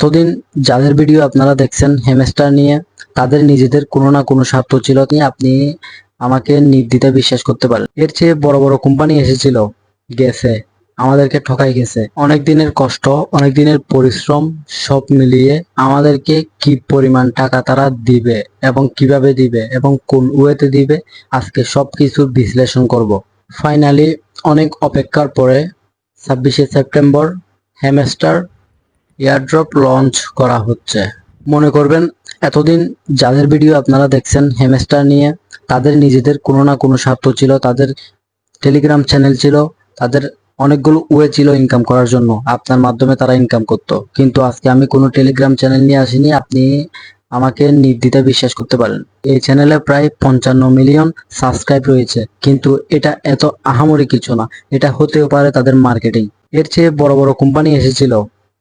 এতদিন যাদের ভিডিও আপনারা দেখছেন হ্যামস্টার নিয়ে, তাদের নিজেদের কোনো না কোনো স্বার্থ ছিল। আপনি আমাকে নির্দ্বিধায় বিশ্বাস করতে পারেন। এর চেয়ে বড় বড় কোম্পানি এসেছিল, গেছে, আমাদেরকে ঠকাই গেছে। অনেক দিনের কষ্ট, অনেক দিনের পরিশ্রম সব মিলিয়ে আমাদেরকে কি পরিমাণ টাকা তারা দিবে এবং কিভাবে দিবে এবং কোন ওয়েতে দিবে, আজকে সবকিছুর বিশ্লেষণ করব। ফাইনালি অনেক অপেক্ষার পরে 26শে সেপ্টেম্বর হ্যামস্টার এয়ারড্রপ লঞ্চ করা হচ্ছে। মনে করবেন এতদিন যাদের ভিডিও আপনারা দেখছেন হ্যামস্টার নিয়ে, তাদের নিজেদের কোনো না কোনো স্বার্থ ছিল, তাদের টেলিগ্রাম চ্যানেল ছিল, তাদের অনেকগুলো ওয়ে ছিল ইনকাম করার জন্য, আপনার মাধ্যমে তারা ইনকাম করতো। কিন্তু আজকে আমি কোনো টেলিগ্রাম চ্যানেল নিয়ে আসিনি, আপনি আমাকে নির্দ্বিধায় বিশ্বাস করতে পারেন। এই চ্যানেলে প্রায় 55 মিলিয়ন সাবস্ক্রাইব রয়েছে, কিন্তু এটা এত আহামরি কিছু না, এটা হতেও পারে তাদের মার্কেটিং। এর চেয়ে বড় বড় কোম্পানি এসেছিল,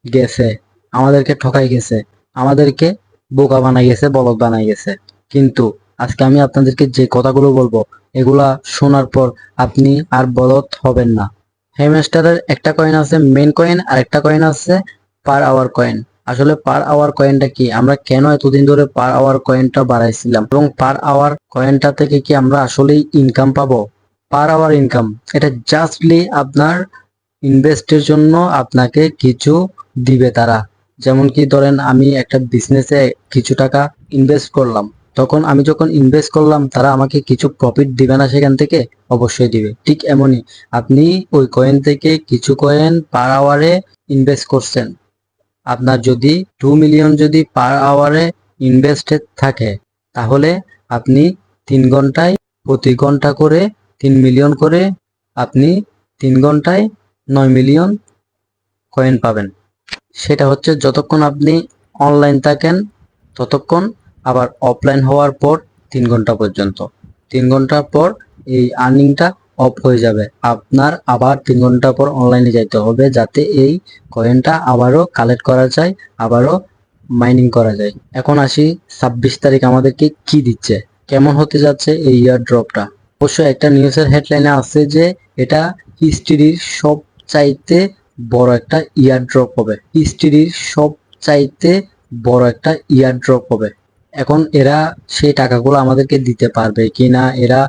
গেছে, আমাদেরকে ঠকাই গেছে, আমাদেরকে বোকা বানাই গেছে, বলদ বানাই গেছে। কিন্তু আজকে আমি আপনাদেরকে যে কথাগুলো বলবো, এগুলা শোনার পর আপনি আর বলদ হবেন না। হ্যামস্টারের একটা কয়েন আছে মেন কয়েন, আর একটা কয়েন আছে পার আওয়ার কয়েন। আসলে পার আওয়ার কয়েনটা কি, আমরা কেন এতদিন ধরে পার আওয়ার কয়েনটা বাড়াইছিলাম, এবং পার আওয়ার কয়েনটা থেকে কি আমরা আসলেই ইনকাম পাবো? পার আওয়ার ইনকাম, এটা জাস্টলি আপনার ইনভেস্টের জন্য আপনাকে কিছু দিবে তারা। যেমন কি ধরেন আমি একটা বিজনেসে কিছু টাকা ইনভেস্ট করলাম, তখন আমি যখন ইনভেস্ট করলাম তারা আমাকে কিছু প্রফিট দিবে না সেখান থেকে? অবশ্যই দিবে। ঠিক এমনই আপনি ওই কয়েন থেকে কিছু কয়েন পার আওয়ারে ইনভেস্ট করছেন। আপনার যদি 2 মিলিয়ন যদি পার আওয়ারে ইনভেস্টেড থাকে, তাহলে আপনি 3 ঘন্টায় প্রতি ঘন্টা করে 3 মিলিয়ন করে আপনি 3 ঘন্টায় 9 মিলিয়ন কয়েন পাবেন। সেটা হচ্ছে যতক্ষণ আপনি অনলাইন থাকেন ততক্ষণ, আবার অফলাইন হওয়ার পর 3 ঘন্টা পর্যন্ত। 3 ঘন্টা পর এই আর্নিংটা অফ হয়ে যাবে, আপনার আবার 3 ঘন্টা পর অনলাইনে যাইতে হবে, যাতে এই কয়েনটা আবারও কালেক্ট করা যায়, আবারও মাইনিং করা যায়। এখন আসি 26 তারিখ আমাদেরকে কি দিচ্ছে, কেমন হতে যাচ্ছে এই ইয়ার ড্রপটা। অবশ্যই একটা নিউজের হেডলাইনে আছে যে এটা হিস্ট্রির সবচাইতে বড় একটা ইয়ার ড্রপ হবে, হিস্ট্রির সবচাইতে বড় একটা ইয়ার ড্রপ হবে। এখন এরা সেই টাকাগুলো আমাদেরকে দিতে পারবে কিনা, এরা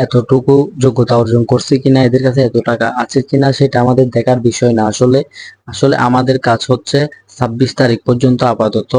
এতটুকু যোগ্যতা অর্জন করছে কিনা, এদের কাছে এত টাকা আছে কিনা, সেটা আমাদের দেখার বিষয় না। আসলে আসলে আমাদের কাজ হচ্ছে 26 তারিখ পর্যন্ত আপাতত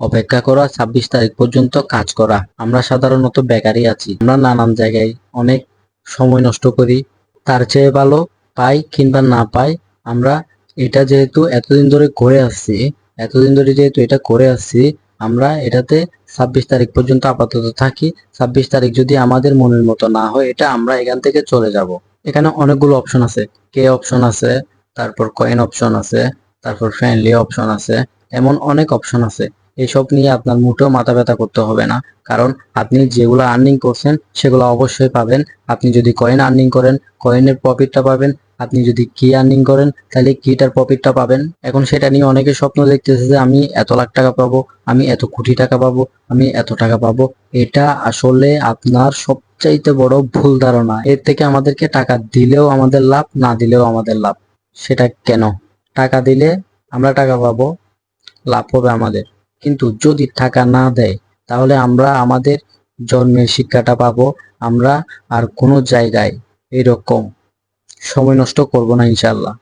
অপেক্ষা করা, 26 তারিখ পর্যন্ত কাজ করা। আমরা সাধারণত বেকারই আছি, আমরা নানান জায়গায় অনেক সময় নষ্ট করি। তার চেয়ে ভালো পাই কিংবা না পাই, আমরা এটা যেহেতু এতদিন ধরে করে আসছি, এতদিন ধরে যেহেতু এটা করে আসছি, আমরা এটাতে 26 তারিখ পর্যন্ত আপাতত থাকি। 26 তারিখ যদি আমাদের মনের মতো না হয়, এটা আমরা এখান থেকে চলে যাব। এখানে অনেকগুলো অপশন আছে, কে অপশন আছে, তারপর কয়েন অপশন আছে, তারপর ফ্রেন্ডলি অপশন আছে, এমন অনেক অপশন আছে। এইসব নিয়ে আপনার মোটেও মাথা ব্যথা করতে হবে না, কারণ আপনি যেগুলো আর্নিং করছেন সেগুলো অবশ্যই পাবেন। আপনি যদি কয়েন আর্নিং করেন, কয়েনের প্রফিটটা পাবেন। আপনি যদি কি আর্নিং করেন, তাহলে কিটার প্রফিটটা পাবেন। এখন সেটা নিয়ে অনেকে স্বপ্ন দেখতেছে যে আমি এত লাখ টাকা পাবো, আমি এত কোটি টাকা পাবো, আমি এত টাকা পাবো। এটা আসলে আপনার সবচাইতে বড় ভুল ধারণা। এর থেকে আমাদেরকে টাকা দিলেও আমাদের লাভ, না দিলেও আমাদের লাভ। সেটা কেন? টাকা দিলে আমরা টাকা পাবো, লাভ হবে আমাদের। কিন্তু যদি টাকা না দেয়, তাহলে আমরা আমাদের জন্মের শিক্ষাটা পাবো। আমরা আর কোনো জায়গায় এরকম সময় নষ্ট করব না ইনশাল্লাহ।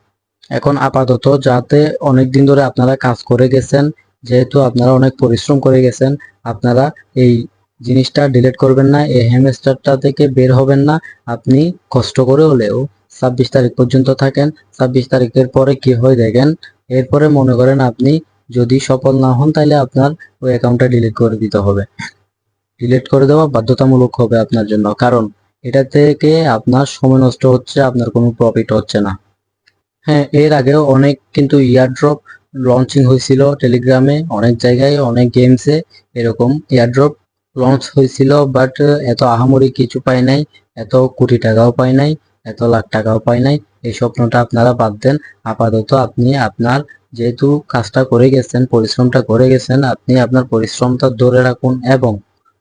এখন আপাতত যাতে অনেকদিন ধরে আপনারা কাজ করে গেছেন, যেহেতু আপনারা অনেক পরিশ্রম করে গেছেন, আপনারা এই জিনিসটা ডিলিট করবেন না, এই হ্যামস্টারটা থেকে বের হবেন না। আপনি কষ্ট করে হলেও 26 তারিখ পর্যন্ত থাকেন। 26 তারিখের পরে কি হয় দেখেন। এরপরে মনে করেন আপনি যদি সফল না হন, তাহলে আপনার ওই অ্যাকাউন্টটা ডিলিট করে দিতে হবে। ডিলিট করে দেওয়া বাধ্যতামূলক হবে আপনার জন্য, কারণ এটা থেকে আপনার সময় নষ্ট হচ্ছে, আপনার কোনো প্রফিট হচ্ছে না। হ্যাঁ, এর আগেও অনেক কিন্তু ইয়ারড্রপ লঞ্চিং হয়েছিল টেলিগ্রামে, অনেক জায়গায় অনেক গেমসে এরকম ইয়ারড্রপ লঞ্চ হয়েছিল, বাট এত আহামরি কিছু পাই নাই, এত কোটি টাকাও পাই নাই, এত লাখ টাকাও পাই নাই। এই স্বপ্নটা আপনারা বাদ দেন। আপাতত আপনি আপনার যেহেতু কাজটা করে গেছেন, পরিশ্রমটা করে গেছেন, আপনি আপনার পরিশ্রমটা ধরে রাখুন, এবং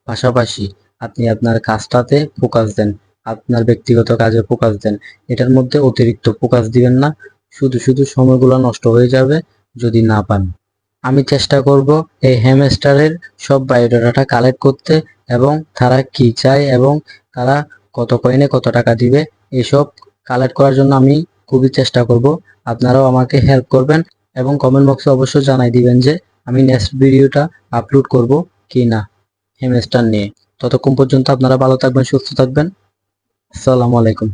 পাশাপাশি আপনি আপনার কাজটাতে ফোকাস দেন, আপনার ব্যক্তিগত কাজে ফোকাস দেন। এটার মধ্যে অতিরিক্ত ফোকাস দিবেন না, শুধু শুধু সময়গুলো নষ্ট হয়ে যাবে যদি না পান। আমি চেষ্টা করব এই হ্যামস্টারের সব বায়োডাটা কালেক্ট করতে, এবং তারা কি চায় এবং তারা কত কয়েনে কত টাকা দিবে এসব কালেক্ট করার জন্য আমি খুবই চেষ্টা করব। আপনারাও আমাকে হেল্প করবেন এবং কমেন্ট বক্সে অবশ্যই জানাই দিবেন যে আমি নেক্সট ভিডিওটা আপলোড করব কি না হ্যামস্টার নিয়ে। ততক্ষণ পর্যন্ত আপনারা ভালো থাকবেন, সুস্থ থাকবেন। আসসালামু আলাইকুম।